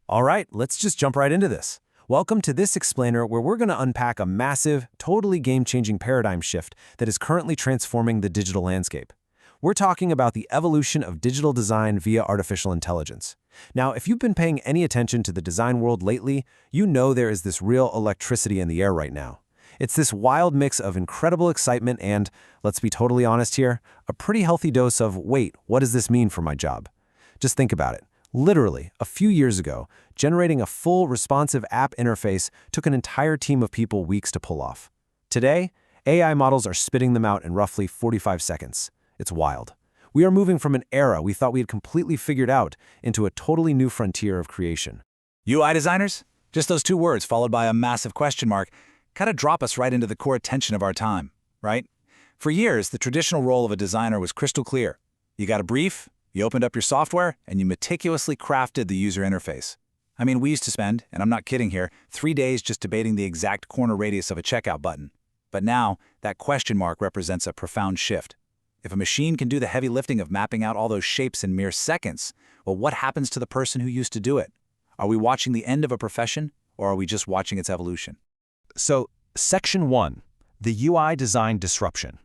All right, let's just jump right into this. Welcome to this explainer where we're going to unpack a massive, totally game-changing paradigm shift that is currently transforming the digital landscape. We're talking about the evolution of digital design via artificial intelligence. Now, if you've been paying any attention to the design world lately, you know there is this real electricity in the air right now. It's this wild mix of incredible excitement and, let's be totally honest here, a pretty healthy dose of, wait, what does this mean for my job? Just think about it. Literally, a few years ago, generating a full responsive app interface took an entire team of people weeks to pull off. Today, AI models are spitting them out in roughly 45 seconds. It's wild. We are moving from an era we thought we had completely figured out into a totally new frontier of creation. UI designers? Just those two words followed by a massive question mark kind of drop us right into the core tension of our time, right? For years, the traditional role of a designer was crystal clear. You got a brief, you opened up your software, and you meticulously crafted the user interface. I mean, we used to spend, and I'm not kidding here, 3 days just debating the exact corner radius of a checkout button. But now, that question mark represents a profound shift. If a machine can do the heavy lifting of mapping out all those shapes in mere seconds, well, what happens to the person who used to do it? Are we watching the end of a profession, or are we just watching its evolution? So, Section 1, the UI design disruption.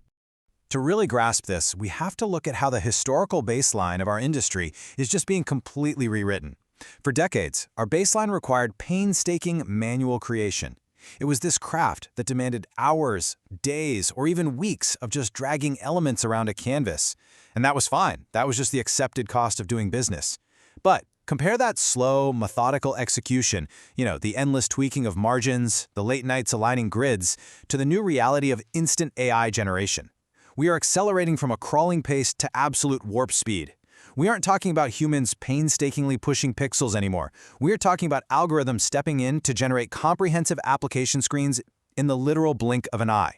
To really grasp this, we have to look at how the historical baseline of our industry is just being completely rewritten. For decades, our baseline required painstaking manual creation. It was this craft that demanded hours, days, or even weeks of just dragging elements around a canvas. And that was fine. That was just the accepted cost of doing business. But compare that slow, methodical execution, the endless tweaking of margins, the late nights aligning grids, to the new reality of instant AI generation. We are accelerating from a crawling pace to absolute warp speed. We aren't talking about humans painstakingly pushing pixels anymore. We are talking about algorithms stepping in to generate comprehensive application screens in the literal blink of an eye.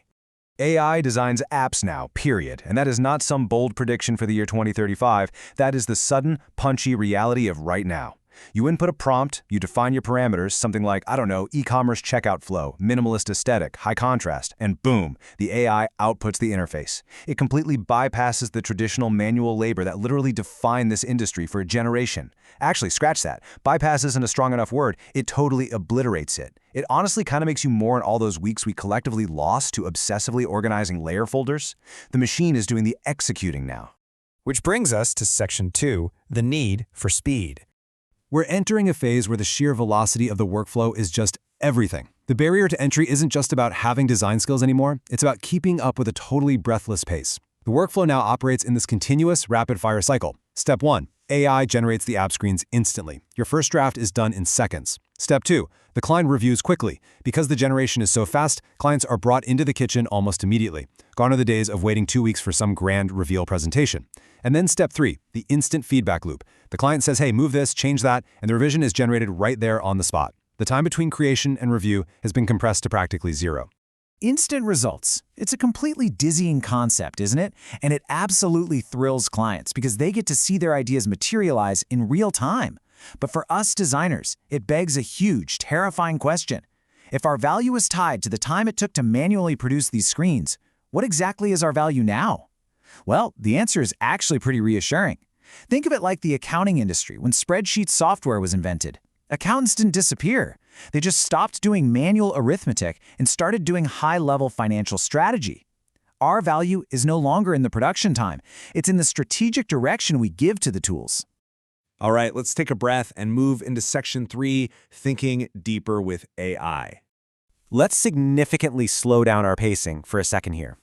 AI designs apps now, period. And that is not some bold prediction for the year 2035. That is the sudden, punchy reality of right now. You input a prompt, you define your parameters, something like, e-commerce checkout flow, minimalist aesthetic, high contrast, and boom, the AI outputs the interface. It completely bypasses the traditional manual labor that literally defined this industry for a generation. Actually, scratch that. Bypass isn't a strong enough word. It totally obliterates it. It honestly kind of makes you mourn all those weeks we collectively lost to obsessively organizing layer folders. The machine is doing the executing now. Which brings us to Section 2, the need for speed. We're entering a phase where the sheer velocity of the workflow is just everything. The barrier to entry isn't just about having design skills anymore, it's about keeping up with a totally breathless pace. The workflow now operates in this continuous, rapid-fire cycle. Step 1. AI generates the app screens instantly. Your first draft is done in seconds. Step 2. The client reviews quickly. Because the generation is so fast, clients are brought into the kitchen almost immediately. Gone are the days of waiting 2 weeks for some grand reveal presentation. And then Step 3, the instant feedback loop. The client says, hey, move this, change that, and the revision is generated right there on the spot. The time between creation and review has been compressed to practically zero. Instant results. It's a completely dizzying concept, isn't it? And it absolutely thrills clients because they get to see their ideas materialize in real time. But for us designers, it begs a huge, terrifying question. If our value is tied to the time it took to manually produce these screens, what exactly is our value now? Well, the answer is actually pretty reassuring. Think of it like the accounting industry when spreadsheet software was invented. Accountants didn't disappear. They just stopped doing manual arithmetic and started doing high-level financial strategy. Our value is no longer in the production time. It's in the strategic direction we give to the tools. All right, let's take a breath and move into Section 3, thinking deeper with AI. Let's significantly slow down our pacing for a second here.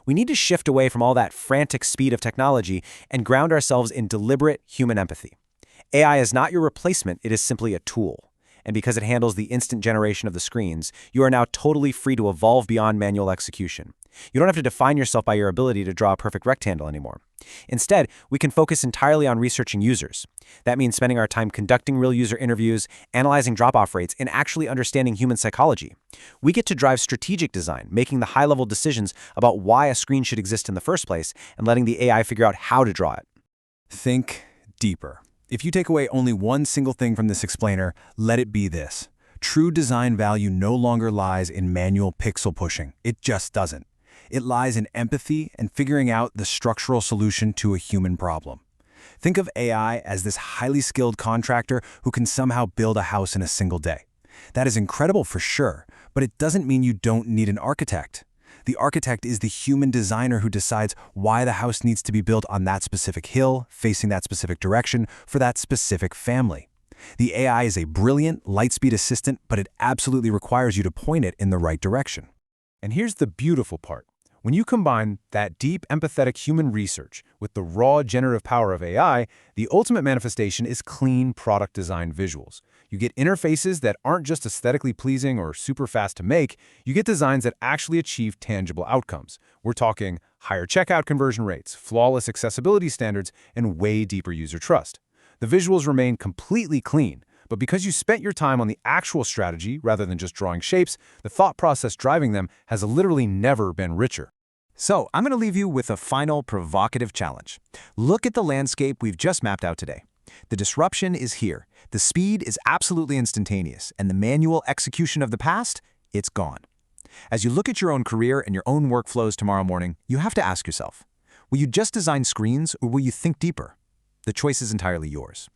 We need to shift away from all that frantic speed of technology and ground ourselves in deliberate human empathy. AI is not your replacement, it is simply a tool. And because it handles the instant generation of the screens, you are now totally free to evolve beyond manual execution. You don't have to define yourself by your ability to draw a perfect rectangle anymore. Instead, we can focus entirely on researching users. That means spending our time conducting real user interviews, analyzing drop-off rates, and actually understanding human psychology. We get to drive strategic design, making the high-level decisions about why a screen should exist in the first place, and letting the AI figure out how to draw it. Think deeper. If you take away only one single thing from this explainer, let it be this. True design value no longer lies in manual pixel pushing. It just doesn't. It lies in empathy and figuring out the structural solution to a human problem. Think of AI as this highly skilled contractor who can somehow build a house in a single day. That is incredible for sure, but it doesn't mean you don't need an architect. The architect is the human designer who decides why the house needs to be built on that specific hill, facing that specific direction, for that specific family. The AI is a brilliant, light-speed assistant, but it absolutely requires you to point it in the right direction. And here's the beautiful part. When you combine that deep, empathetic human research with the raw, generative power of AI, the ultimate manifestation is clean product design visuals. You get interfaces that aren't just aesthetically pleasing or super fast to make, you get designs that actually achieve tangible outcomes. We're talking higher checkout conversion rates, flawless accessibility standards, and way deeper user trust. The visuals remain completely clean, but because you spent your time on the actual strategy rather than just drawing shapes, the thought process driving them has literally never been richer. So, I'm going to leave you with a final provocative challenge. Look at the landscape we've just mapped out today. The disruption is here. The speed is absolutely instantaneous, and the manual execution of the past, it's gone. As you look at your own career and your own workflows tomorrow morning, you have to ask yourself, will you just design screens or will you think deeper? The choice is entirely yours.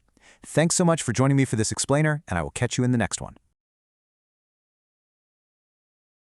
Thanks so much for joining me for this explainer, and I will catch you in the next one.